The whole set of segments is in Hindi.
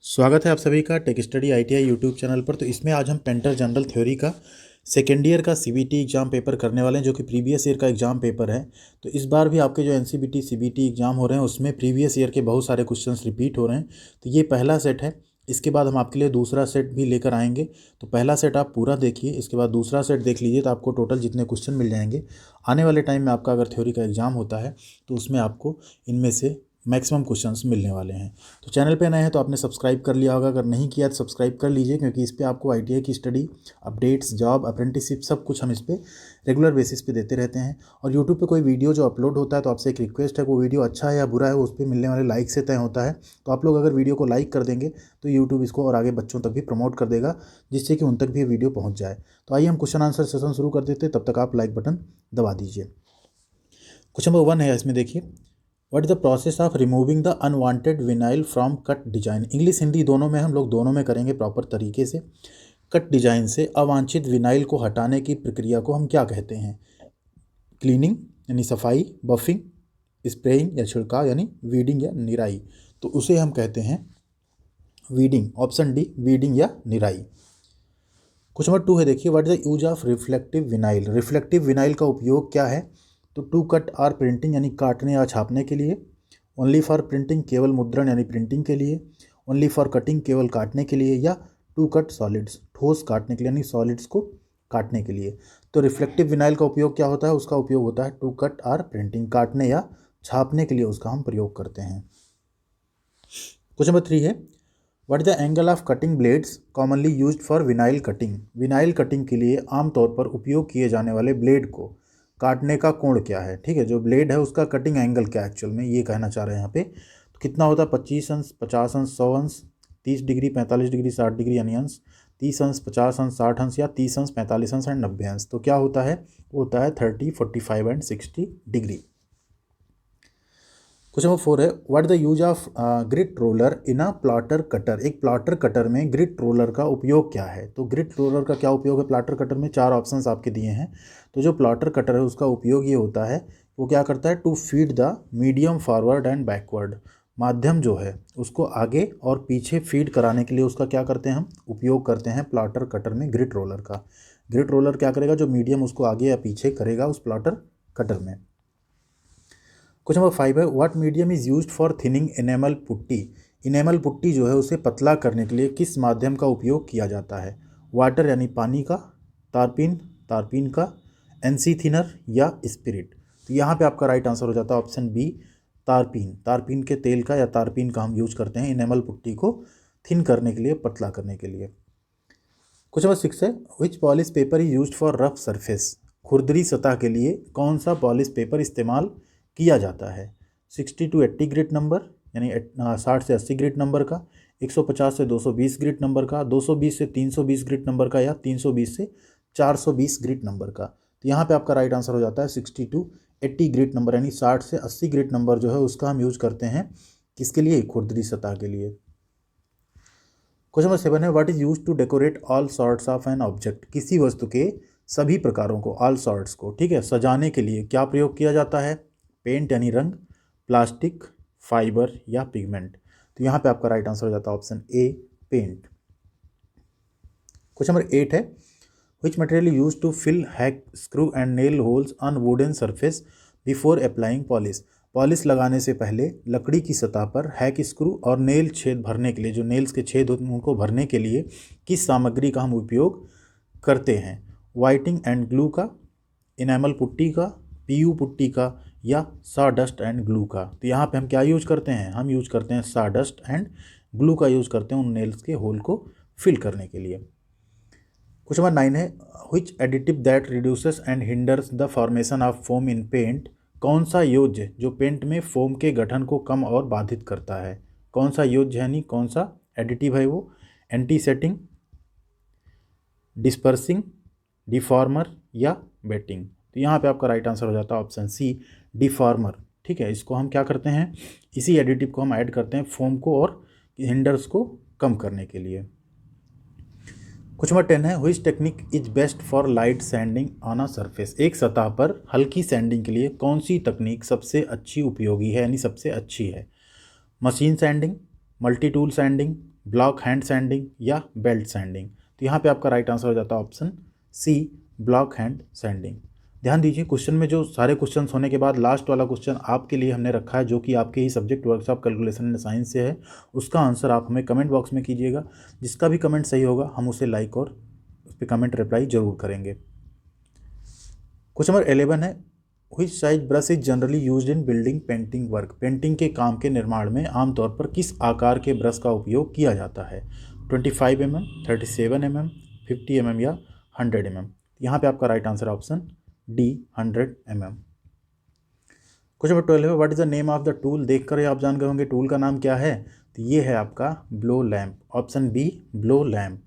स्वागत है आप सभी का tech study ITI YouTube channel पर। तो इसमें आज हम पेंटर जनरल थ्योरी का सेकेंड ईयर का सीबीटी एग्ज़ाम पेपर करने वाले हैं, जो कि प्रीवियस ईयर का एग्ज़ाम पेपर है। तो इस बार भी आपके जो एनसीबीटी सीबीटी एग्ज़ाम हो रहे हैं उसमें प्रीवियस ईयर के बहुत सारे क्वेश्चंस रिपीट हो रहे हैं। तो ये पहला सेट है। इसके बाद हम आपके लिए दूसरा सेट भी लेकर आएंगे। तो पहला सेट आप पूरा देखिए, इसके बाद दूसरा सेट देख लीजिए, तो आपको टोटल जितने क्वेश्चन मिल जाएंगे। आने वाले टाइम में आपका अगर थ्योरी का एग्ज़ाम होता है तो उसमें आपको इनमें से मैक्सिमम क्वेश्चंस मिलने वाले हैं। तो चैनल पे नए हैं तो आपने सब्सक्राइब कर लिया होगा, अगर नहीं किया तो सब्सक्राइब कर लीजिए, क्योंकि इस पे आपको आईटीआई की स्टडी अपडेट्स, जॉब, अप्रेंटिसशिप सब कुछ हम इस पे रेगुलर बेसिस पे देते रहते हैं। और यूट्यूब पे कोई वीडियो जो अपलोड होता है तो आपसे एक रिक्वेस्ट है, वो वीडियो अच्छा है या बुरा है वो उस पर मिलने वाले लाइक से तय होता है। तो आप लोग अगर वीडियो को लाइक कर देंगे तो यूट्यूब इसको और आगे बच्चों तक भी प्रमोट कर देगा, जिससे कि उन तक भी ये वीडियो पहुँच जाए। तो आइए हम क्वेश्चन आंसर सेशन शुरू कर देते हैं, तब तक आप लाइक बटन दबा दीजिए। क्वेश्चन नंबर 1 है, इसमें देखिए, what is the process of removing the unwanted vinyl from cut design. English Hindi दोनों में हम लोग दोनों में करेंगे प्रॉपर तरीके से। कट डिजाइन से अवांछित विनाइल को हटाने की प्रक्रिया को हम क्या कहते हैं? क्लीनिंग यानी सफाई, बफिंग, स्प्रेइंग या छिड़काव यानी वीडिंग या निराई। तो उसे हम कहते हैं वीडिंग। ऑप्शन डी, वीडिंग या निराई। क्वेश्चन नंबर 2 है, देखिए, what is the use of reflective vinyl. Reflective vinyl का उपयोग क्या है? तो टू कट आर प्रिंटिंग यानी काटने या छापने के लिए, ओनली फॉर प्रिंटिंग केवल मुद्रण यानी प्रिंटिंग के लिए, ओनली फॉर कटिंग केवल काटने के लिए, या टू कट सॉलिड्स ठोस काटने के लिए यानी सॉलिड्स को काटने के लिए। तो रिफ्लेक्टिव विनाइल का उपयोग क्या होता है? उसका उपयोग होता है टू कट आर प्रिंटिंग, काटने या छापने के लिए उसका हम प्रयोग करते हैं। क्वेश्चन नंबर 3 है, what is the angle of cutting blades commonly used for vinyl cutting. Vinyl cutting के लिए आमतौर पर उपयोग किए जाने वाले ब्लेड को काटने का कोण क्या है? ठीक है, जो ब्लेड है उसका कटिंग एंगल क्या है एक्चुअल में, ये कहना चाह रहे हैं यहाँ पे। तो कितना होता है? 25 अंश, 50 अंश, 100 अंश, 30 डिग्री, 45 डिग्री, 60 डिग्री यानी अंश, 30 अंश, 50 अंश, 60 अंश, या 30 अंश, 45 अंश एंड 90 अंश। तो क्या होता है? वो होता है 30, 45 एंड 60 डिग्री। क्वेश्चन नंबर 4 है, what the use of grit roller in a plotter cutter. एक प्लॉटर कटर में ग्रिट रोलर का उपयोग क्या है? तो ग्रिट रोलर का क्या उपयोग है प्लॉटर कटर में? 4 ऑप्शंस आपके दिए हैं। तो जो प्लॉटर कटर है उसका उपयोग ये होता है, वो क्या करता है? To feed the medium forward and backward. माध्यम जो है उसको आगे और पीछे फीड कराने के लिए उसका क्या करते हैं हम? उपयोग करते हैं प्लॉटर कटर में ग्रिट रोलर का। ग्रिट रोलर क्या करेगा? जो मीडियम उसको आगे या पीछे करेगा उस प्लॉटर कटर में। क्वेश्चन नंबर 5 है, what medium is used for thinning enamel putty. Enamel putty जो है उसे पतला करने के लिए किस माध्यम का उपयोग किया जाता है? वाटर यानी पानी का, तारपीन, तारपीन का, एनसी थिनर या स्पिरिट। तो यहाँ पे आपका राइट आंसर हो जाता है ऑप्शन बी, तारपीन। तारपीन के तेल का या तारपीन का हम यूज करते हैं इनेमल पुट्टी को थिन करने के लिए, पतला करने के लिए। क्वेश्चन नंबर 6 है, which polish paper is used for rough surface. खुरदरी सतह के लिए कौन सा पॉलिश पेपर इस्तेमाल किया जाता है? 60 to 80 ग्रिट नंबर यानी 60 से 80 ग्रिट नंबर का, 150 से 220 ग्रिट नंबर का, 220 से 320 ग्रिट नंबर का, या 320 से 420 ग्रिट नंबर का। तो यहाँ पे आपका राइट आंसर हो जाता है 60 to 80 ग्रिट नंबर, यानी 60 से 80 ग्रिट नंबर जो है उसका हम यूज करते हैं किसके लिए? खुरदरी सतह के लिए। क्वेश्चन नंबर 7 है, what is use to decorate all sorts of an object. किसी वस्तु के सभी प्रकारों को, ऑल सॉर्ट्स को, ठीक है, सजाने के लिए क्या प्रयोग किया जाता है? पेंट यानी रंग, प्लास्टिक, फाइबर या पिगमेंट। तो यहाँ पे आपका राइट आंसर हो जाता है option A, paint. Question number 8 है, which material use to fill hack, screw and nail holes on wooden surface before applying polish. Polish लगाने से पहले लकड़ी की सतह पर हैक, स्क्रू और नेल छेद भरने के लिए, जो नेल्स के छेद होते हैं उनको भरने के लिए किस सामग्री का हम उपयोग करते हैं? वाइटिंग एंड ग्लू का, इनेमल पुट्टी का, पीयू पुट्टी का, या सॉडस्ट एंड ग्लू का। तो यहाँ पे हम क्या यूज करते हैं? हम यूज करते हैं सॉडस्ट एंड ग्लू का यूज करते हैं उन नेल्स के होल को फिल करने के लिए। क्वेश्चन नंबर 9 है, which additive that reduces and hinders the formation of foam in paint. कौन सा योज्य जो पेंट में फोम के गठन को कम और बाधित करता है? कौन सा योज्य यानी कौन सा एडिटिव है वो? एंटी सेटिंग, डिस्पर्सिंग, डिफॉर्मर या वेटिंग। तो यहाँ पे आपका राइट आंसर हो जाता है ऑप्शन सी, डिफॉर्मर। ठीक है, इसको हम क्या करते हैं? इसी एडिटिव को हम ऐड करते हैं फोम को और हिंडर्स को कम करने के लिए। क्वेश्चन नंबर 10 है, which technique is best for light sending on a surface. एक सतह पर हल्की सैंडिंग के लिए कौन सी तकनीक सबसे अच्छी उपयोगी है यानी सबसे अच्छी है? Machine sanding, multi tool sanding, block hand sanding या बेल्ट सैंडिंग। तो यहाँ पे आपका राइट आंसर हो जाता है option C, block hand sanding. ध्यान दीजिए, क्वेश्चन में जो सारे क्वेश्चन होने के बाद लास्ट वाला क्वेश्चन आपके लिए हमने रखा है, जो कि आपके ही subject workshop calculation and science से है। उसका आंसर आप हमें कमेंट बॉक्स में कीजिएगा। जिसका भी कमेंट सही होगा हम उसे लाइक और उस पर कमेंट रिप्लाई जरूर करेंगे। क्वेश्चन नंबर 11 है, which size brush is generally used in building painting work. Painting के काम के निर्माण में आमतौर पर किस आकार के ब्रश का उपयोग किया जाता है? 25 mm, 37 mm, 50 mm या 100 mm। यहाँ पे आपका right answer option D, 100 mm। Question number 12 है, what is the name of the tool. देखकर ही आप जान गए होंगे टूल का नाम क्या है। तो ये है आपका blow lamp, option B, blow lamp.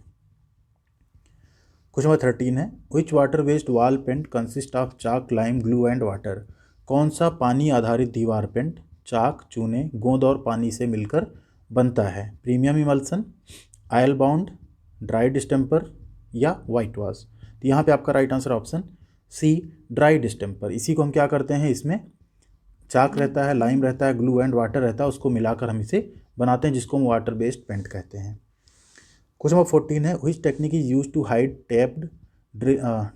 Question number 13 है, which water based wall paint consist of chalk, lime, glue and water. कौन सा पानी आधारित दीवार पेंट चाक, चूने, गोंद और पानी से मिलकर बनता है? Premium emulsion, oil bound, dry distemper या वाइट वॉश। तो यहाँ पे आपका right answer option C, dry distemper. इसी को हम क्या करते हैं, इसमें चाक रहता है, लाइम रहता है, ग्लू एंड वाटर रहता है, उसको मिलाकर हम इसे बनाते हैं, जिसको हम वाटर बेस्ड पेंट कहते हैं। क्वेश्चन नंबर 14 है, which technique is use to hide taped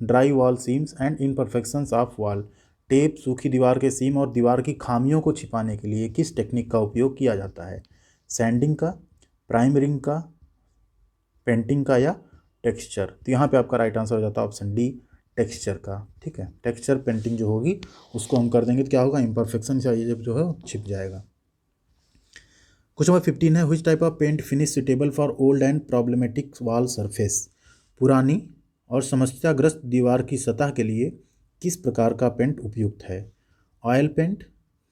dry wall seams and imperfections of wall. Tape सूखी दीवार के सीम और दीवार की खामियों को छिपाने के लिए किस टेक्निक का उपयोग किया जाता है? सैंडिंग का, प्राइमरिंग का, पेंटिंग का या टेक्सचर। तो यहाँ पे आपका राइट आंसर हो जाता है ऑप्शन डी, टेक्सचर का। ठीक है, टेक्सचर पेंटिंग जो होगी उसको हम कर देंगे तो क्या होगा, इम्परफेक्शन जो है वो छिप जाएगा। क्वेश्चन नंबर 15 है, which type of paint finish suitable for old and problematic wall surface. पुरानी और समस्याग्रस्त दीवार की सतह के लिए किस प्रकार का पेंट उपयुक्त है? Oil paint,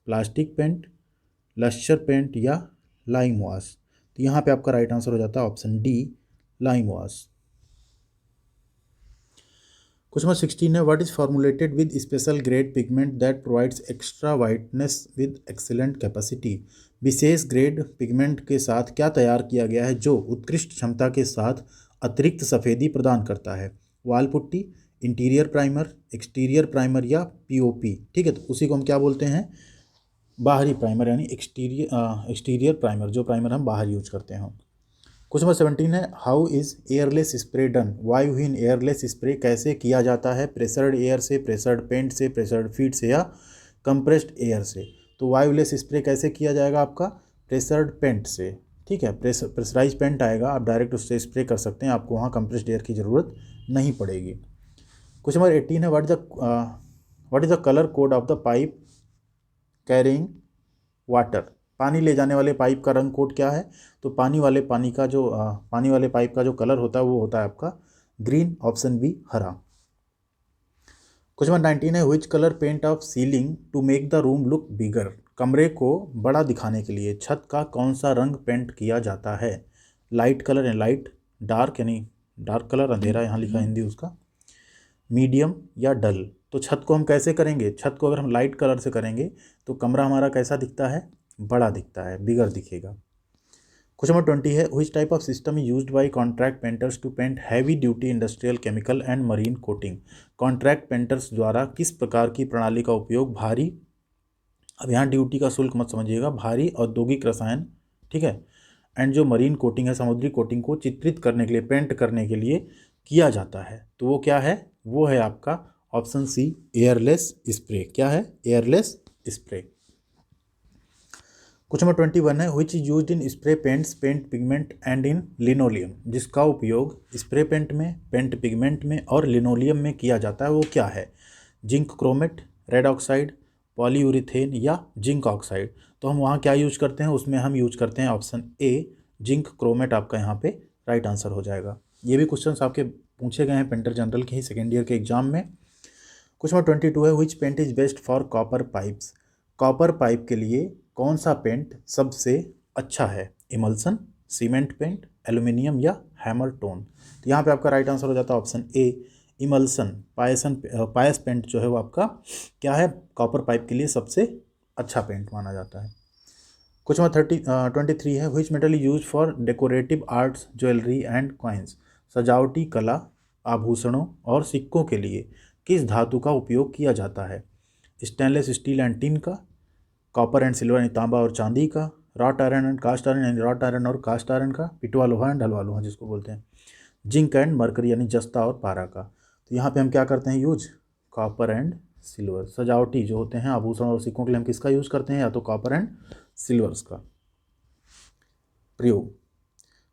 plastic paint, lustre paint या लाइम वॉश। तो यहाँ पे आपका राइट आंसर हो जाता है option D, lime wash. Question number 16 है, what is formulated with special grade pigment that provides extra whiteness with excellent capacity. विशेष ग्रेड पिगमेंट के साथ क्या तैयार किया गया है जो उत्कृष्ट क्षमता के साथ अतिरिक्त सफ़ेदी प्रदान करता है? वाल putty, interior primer, exterior primer या पीओपी। ठीक है, तो उसी को हम क्या बोलते हैं, बाहरी प्राइमर, यानी एक्सटीरियर प्राइमर, जो प्राइमर हम बाहर यूज करते हैं। क्वेश्चन नंबर 17 है, how is airless spray done. वायुहीन एयरलेस स्प्रे कैसे किया जाता है? प्रेशर्ड एयर से, प्रेशर्ड पेंट से, प्रेशर्ड फीड से या कंप्रेस्ड एयर से। तो वायुलेस स्प्रे कैसे किया जाएगा आपका? प्रेशर्ड पेंट से। ठीक है, प्रेशराइज पेंट आएगा, आप डायरेक्ट उससे स्प्रे कर सकते हैं, आपको वहाँ कंप्रेस्ड एयर की ज़रूरत नहीं पड़ेगी। क्वेश्चन नंबर 18 है, what is the colour code of the pipe carrying water. पानी ले जाने वाले पाइप का रंग कोड क्या है? तो पानी वाले पाइप का जो कलर होता है वो होता है आपका ग्रीन, ऑप्शन बी, हरा। क्वेश्चन नंबर 19 है, which colour paint of ceiling to make the room look bigger. कमरे को बड़ा दिखाने के लिए छत का कौन सा रंग पेंट किया जाता है? लाइट कलर यानी लाइट, डार्क यानी डार्क कलर, अंधेरा यहाँ लिखा हिंदी उसका, मीडियम या डल। तो छत को हम कैसे करेंगे? छत को अगर हम लाइट कलर से करेंगे तो कमरा हमारा कैसा दिखता है? बड़ा दिखता है, बिगर दिखेगा। क्वेश्चन नंबर 20 है, which type of system used by contract painters to paint heavy duty industrial, chemical and marine coating. Contract painters द्वारा किस प्रकार की प्रणाली का उपयोग भारी, अब यहाँ ड्यूटी का शुल्क मत समझिएगा, भारी औद्योगिक रसायन, ठीक है, एंड जो मरीन कोटिंग है, समुद्री कोटिंग को चित्रित करने के लिए, पेंट करने के लिए किया जाता है? तो वो क्या है? वो है आपका ऑप्शन सी, एयरलेस स्प्रे। क्या है? Airless spray. क्वेश्चन नंबर 21 है, which is used in spray paints, paint pigment and in linoleum. जिसका उपयोग स्प्रे पेंट में, पेंट पिगमेंट में और लिनोलियम में किया जाता है वो क्या है? Zinc chromate, red oxide, polyurethane या जिंक ऑक्साइड। तो हम वहाँ क्या यूज करते हैं? उसमें हम यूज करते हैं ऑप्शन ए, जिंक क्रोमेट, आपका यहाँ पे राइट आंसर हो जाएगा। ये भी क्वेश्चन आपके पूछे गए हैं पेंटर जनरल के ही सेकेंड ईयर के एग्जाम में। क्वेश्चन नंबर 22 है, which paint is best for copper pipes. Copper pipe के लिए कौन सा पेंट सबसे अच्छा है? इमल्सन, सीमेंट पेंट, एल्यूमिनियम या हैमर टोन। तो यहाँ पे आपका राइट आंसर हो जाता है ऑप्शन ए, इमल्सन। पायस पेंट जो है वो आपका क्या है? कॉपर पाइप के लिए सबसे अच्छा पेंट माना जाता है। क्वेश्चन नंबर 23 है, which metal use for decorative arts, jewellery and coins. सजावटी कला, आभूषणों और सिक्कों के लिए किस धातु का उपयोग किया जाता है? स्टेनलेस स्टील एंड टिन का, कॉपर एंड सिल्वर यानी तांबा और चांदी का, wrought iron and cast iron, यानी रॉट आयरन और कास्ट आयरन का, पिटवा लोहा एंड ढलवा लोहा जिसको बोलते हैं, जिंक एंड मरकरी यानी जस्ता और पारा का। तो यहाँ पे हम क्या करते हैं यूज, कॉपर एंड सिल्वर। सजावटी जो होते हैं आभूषण और सिक्कों के लिए हम किसका यूज़ करते हैं, या तो कॉपर एंड सिल्वर्स का प्रयोग।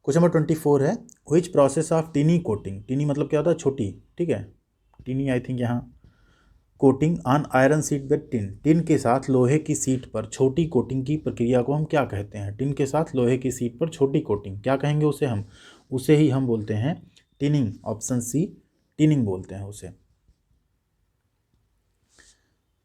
क्वेश्चन नंबर 24 है, व्हिच प्रोसेस ऑफ टिनी कोटिंग, टिनी मतलब क्या होता है छोटी, ठीक है, टिनी आई थिंक यहाँ, coating on iron seat with tin, tin के साथ लोहे की सीट पर छोटी कोटिंग की प्रक्रिया को हम क्या कहते हैं, टिन के साथ लोहे की सीट पर छोटी कोटिंग क्या कहेंगे उसे हम, उसे ही हम बोलते हैं टिनिंग, ऑप्शन सी टिनिंग बोलते हैं उसे।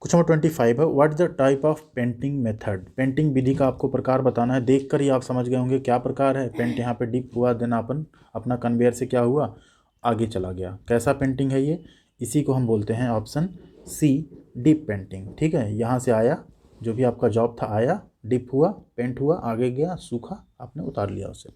क्वेश्चन नंबर 25 है, what the type of painting method, painting विधि का आपको प्रकार बताना है। देखकर ही आप समझ गए होंगे क्या प्रकार है, पेंट यहाँ पे डिप हुआ, देन अपन अपना कन्वेयर से क्या हुआ, आगे चला गया, कैसा पेंटिंग है ये, इसी को हम बोलते हैं ऑप्शन सी डिप पेंटिंग, ठीक है। यहाँ से आया, जो भी आपका जॉब था आया, डिप हुआ, पेंट हुआ, आगे गया, सूखा, आपने उतार लिया उसे।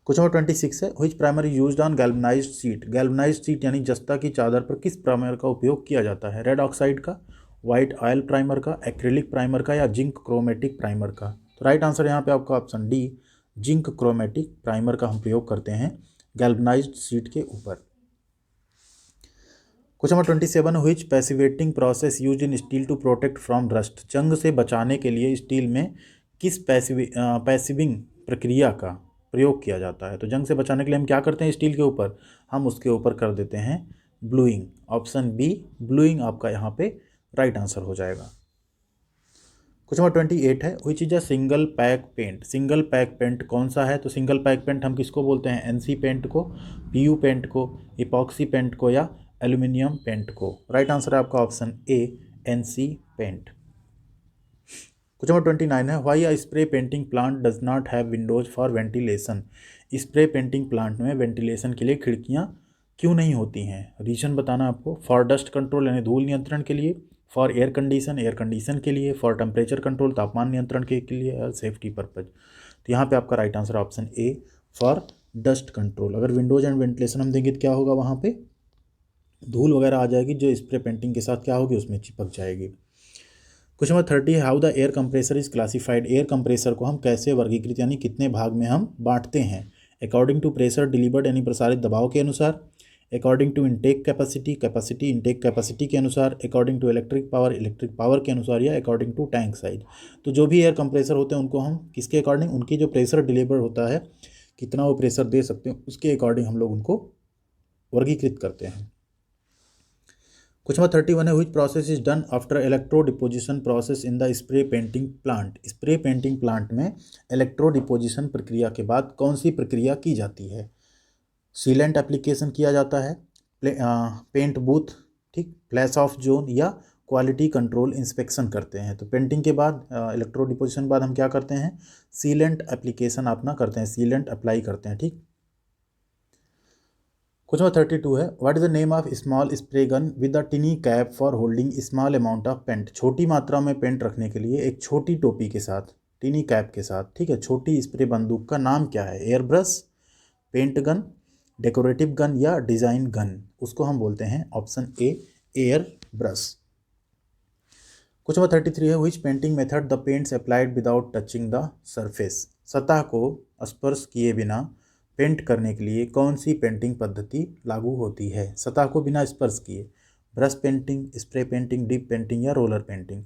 क्वेश्चन नंबर 26 है, which primer used on galvanised sheet, galvanised sheet यानी जस्ता की चादर पर किस प्राइमर का उपयोग किया जाता है, रेड ऑक्साइड का, व्हाइट ऑयल प्राइमर का, एक्रिलिक प्राइमर का, या जिंक क्रोमेटिक प्राइमर का। तो राइट आंसर यहाँ पे आपका option D zinc chromatic primer का हम प्रयोग करते हैं गैल्वनाइज्ड शीट के ऊपर। Question number 27, which passivating process use in steel to protect from rust, जंग से बचाने के लिए स्टील में किस पैसिविंग प्रक्रिया का प्रयोग किया जाता है। तो जंग से बचाने के लिए हम क्या करते हैं स्टील के ऊपर, हम उसके ऊपर कर देते हैं ब्लूइंग, ऑप्शन बी ब्लूइंग आपका यहाँ पे राइट आंसर हो जाएगा। क्वेश्चन नंबर 28 है, which is a single pack paint, single pack paint कौन सा है। तो सिंगल पैक पेंट हम किसको बोलते हैं, एनसी पेंट को, पीयू पेंट को, इपॉक्सी पेंट को, या एल्यूमिनियम पेंट को। राइट आंसर है आपका option A NC paint. Question number 29 है, why a spray painting plant does not have windows for ventilation, spray painting plant में वेंटिलेशन के लिए खिड़कियां क्यों नहीं होती हैं। रीजन बताना आपको, फॉर डस्ट कंट्रोल यानी धूल नियंत्रण के लिए, फॉर एयर कंडीशन के लिए, फॉर टेम्परेचर कंट्रोल तापमान नियंत्रण के लिए, और सेफ्टी पर्पज। तो यहाँ पे आपका right answer option A for dust control. अगर विंडोज एंड वेंटिलेशन हम देंगे तो क्या होगा, वहाँ पे धूल वगैरह आ जाएगी जो स्प्रे पेंटिंग के साथ क्या होगी, उसमें चिपक जाएगी। क्वेश्चन नंबर 30 है, how the air compressor is classified, air compressor को हम कैसे वर्गीकृत यानी कितने भाग में हम बांटते हैं। अकॉर्डिंग टू प्रेशर डिलीवर्ड यानी प्रसारित दबाव के अनुसार, according to intake capacity intake capacity के अनुसार, अकॉर्डिंग टू इलेक्ट्रिक पावर के अनुसार, या अकॉर्डिंग टू टैंक साइज। तो जो भी एयर कंप्रेसर होते हैं उनको हम किसके अकॉर्डिंग, उनकी जो प्रेशर डिलीवर होता है कितना वो प्रेशर दे सकते हैं उसके अकॉर्डिंग हम लोग उनको वर्गीकृत करते हैं। क्वेश्चन नंबर 31 है, which process is done after electro deposition process in the spray painting plant, spray painting plant में इलेक्ट्रो डिपोजिशन प्रक्रिया के बाद कौन सी प्रक्रिया की जाती है। सीलेंट एप्लीकेशन किया जाता है, पेंट बूथ, ठीक, फ्लैश ऑफ जोन, या क्वालिटी कंट्रोल इंस्पेक्शन करते हैं। तो पेंटिंग के बाद इलेक्ट्रो डिपोजिशन के बाद हम क्या करते हैं, सीलेंट एप्लीकेशन अपना करते हैं, सीलेंट अप्लाई करते हैं, ठीक। क्वेश्चन नंबर 32 है, what is the name of small spray gun with the tiny cap for holding small amount of paint, छोटी मात्रा में पेंट रखने के लिए एक छोटी टोपी के साथ, टिनी कैप के साथ, ठीक है, छोटी स्प्रे बंदूक का नाम क्या है। Airbrush, paint gun, decorative gun, या डिज़ाइन गन, उसको हम बोलते हैं option A airbrush. Question number 33 है, which painting method the paints applied without touching the surface, सतह को स्पर्श किए बिना पेंट करने के लिए कौन सी पेंटिंग पद्धति लागू होती है। सतह को बिना स्पर्श किए, brush painting, spray painting, dip painting, या रोलर पेंटिंग।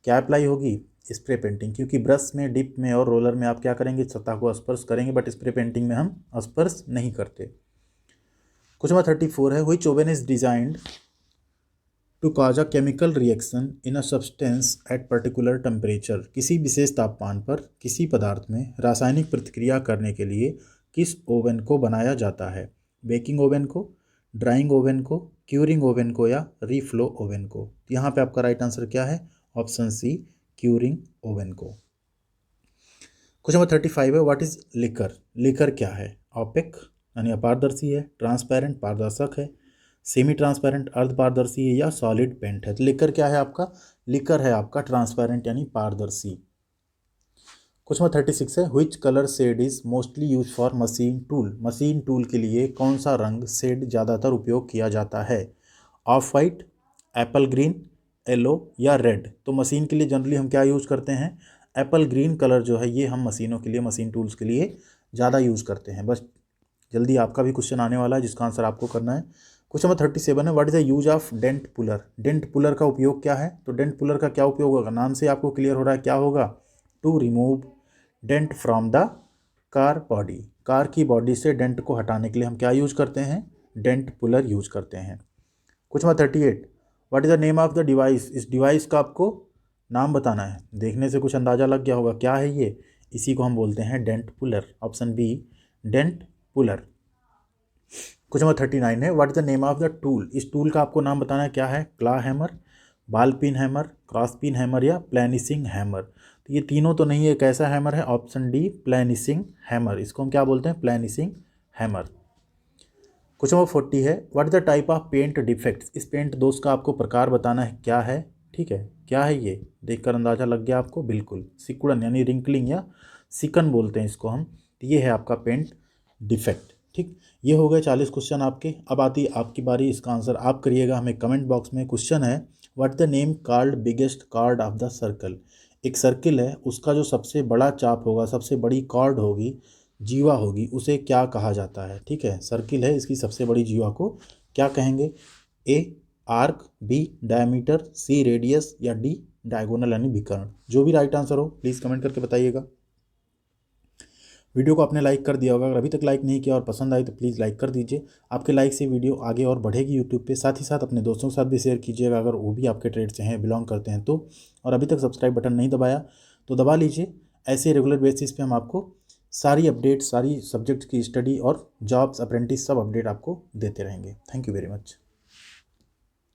क्या अप्लाई होगी, स्प्रे पेंटिंग, क्योंकि ब्रश में, डिप में और रोलर में आप क्या करेंगे, सतह को स्पर्श करेंगे, बट स्प्रे पेंटिंग में हम स्पर्श नहीं करते। क्वेश्चन नंबर 34 है, which oven is designed to cause a chemical reaction in a substance at particular temperature, किसी विशेष तापमान पर किसी पदार्थ में रासायनिक प्रतिक्रिया करने के लिए किस ओवन को बनाया जाता है। बेकिंग ओवन को, ड्राइंग ओवन को, क्यूरिंग ओवन को, या रीफ्लो ओवन को। यहाँ पे आपका राइट आंसर क्या है, ऑप्शन सी क्यूरिंग ओवन को। क्वेश्चन नंबर 35 है, व्हाट इज लिकर, लिकर क्या है। ऑपेक यानी अपारदर्शी है, ट्रांसपेरेंट पारदर्शक है, सेमी ट्रांसपेरेंट अर्धपारदर्शी है, या सॉलिड पेंट है। तो लिकर क्या है आपका, लिकर है आपका ट्रांसपेरेंट यानी पारदर्शी। क्वेश्चन नंबर 36 है, which colour shade is mostly use for machine tool, machine tool के लिए कौन सा रंग शेड ज़्यादातर उपयोग किया जाता है। Of white, Apple green, yellow, या रेड। तो मशीन के लिए जनरली हम क्या यूज़ करते हैं, एप्पल ग्रीन कलर जो है ये हम मशीनों के लिए, मशीन टूल्स के लिए ज़्यादा यूज़ करते हैं। बस जल्दी आपका भी क्वेश्चन आने वाला है जिसका आंसर आपको करना है। क्वेश्चन नंबर 37 है, what is the use of dent puller. Dent puller का उपयोग क्या है? तो डेंट पुलर का क्या उपयोग होगा, नाम से आपको क्लियर हो रहा है क्या होगा, to remove dent from the car body. Car की बॉडी से डेंट को हटाने के लिए हम क्या यूज करते हैं, डेंट पुलर यूज करते हैं। Question number 38, what is the name of the device. इस डिवाइस का आपको नाम बताना है। देखने से कुछ अंदाज़ा लग गया होगा क्या है ये, इसी को हम बोलते हैं dent puller. Option B, dent puller. Question number 39 है, what is the name of the tool. इस टूल का आपको नाम बताना है क्या है, claw hammer, ball pin hammer, cross pin hammer या प्लेनिशिंग हैमर। तो ये तीनों तो नहीं है, कैसा हैमर है, ऑप्शन डी, प्लेनिशिंग हैमर। इसको हम क्या बोलते हैं, प्लेनिशिंग हैमर। क्वेश्चन नंबर 40 है, what is the type of paint defects. इस पेंट दोष का आपको प्रकार बताना है क्या है। ठीक है, क्या है ये, देखकर अंदाजा लग गया आपको, बिल्कुल सिकुड़न यानी रिंकलिंग या सिकन बोलते हैं इसको हम। तो ये है आपका पेंट डिफेक्ट। ठीक, ये हो गए 40 क्वेश्चन आपके। अब आती है आपकी बारी, इसका आंसर आप करिएगा हमें कमेंट बॉक्स में। क्वेश्चन है, what the name called biggest chord of the circle. एक सर्किल है, उसका जो सबसे बड़ा चाप होगा, सबसे बड़ी कॉर्ड होगी, जीवा होगी, उसे क्या कहा जाता है। ठीक है, सर्किल है, इसकी सबसे बड़ी जीवा को क्या कहेंगे, ए आर्क, बी डायमीटर, सी रेडियस या डी डायगोनल यानी विकर्ण। जो भी राइट आंसर हो प्लीज़ कमेंट करके बताइएगा। वीडियो को आपने लाइक कर दिया होगा, अगर अभी तक लाइक नहीं किया और पसंद आई तो प्लीज़ लाइक कर दीजिए। आपके लाइक से वीडियो आगे और बढ़ेगी यूट्यूब पे। साथ ही साथ अपने दोस्तों के साथ भी शेयर कीजिएगा अगर वो भी आपके ट्रेड से हैं, बिलोंग करते हैं तो। और अभी तक सब्सक्राइब बटन नहीं दबाया तो दबा लीजिए। ऐसे रेगुलर बेसिस पे हम आपको सारी अपडेट, सारी सब्जेक्ट की स्टडी और जॉब्स, अप्रेंटिस सब अपडेट आपको देते रहेंगे। Thank you very much.